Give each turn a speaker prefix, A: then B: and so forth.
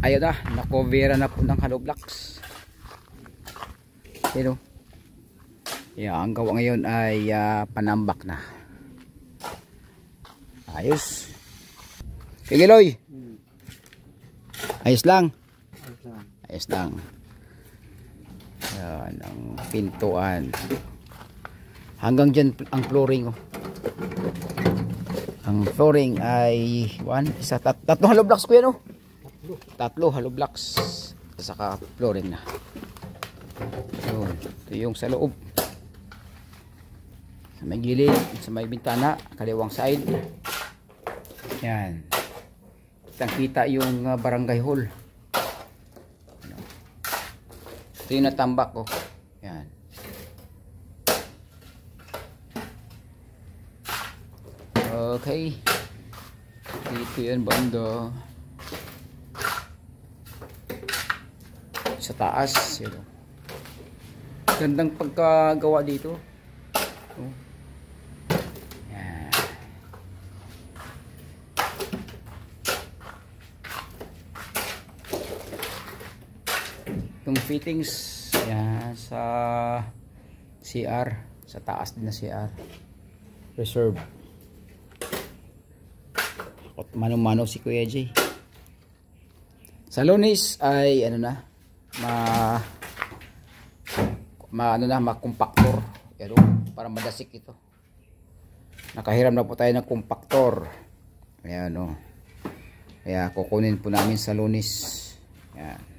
A: ayun na, nakovera na po ng hollow blocks. Pero yeah, ang gawa ngayon ay panambak na. Ayos. Kigiloy. Ayos lang. Ayos lang. Yan ang pintuan. Hanggang dyan ang flooring. Oh. Ang flooring ay tatlong hollow blocks ko yan. Oh. Tatlo hollow blocks. Saka flooring na. So, ito yung sa loob. Sa may gilid, sa may bintana, kaliwang side. Yan. Kitang-kita yung barangay hall. Ito yung natambak ko. Yan. Okay. Dito yan banda. Sa taas. Yan. Gandang pagkagawa dito. Oh. Itong fittings yan, sa CR, sa taas din na CR reserve. Mano-mano si Kuya J. Sa Lunes ay ano na ma-compactor. Pero para madasik ito. Nakahiram na po tayo ng compactor. Ayan o. Kaya kukunin po namin sa Lunes. Ayan.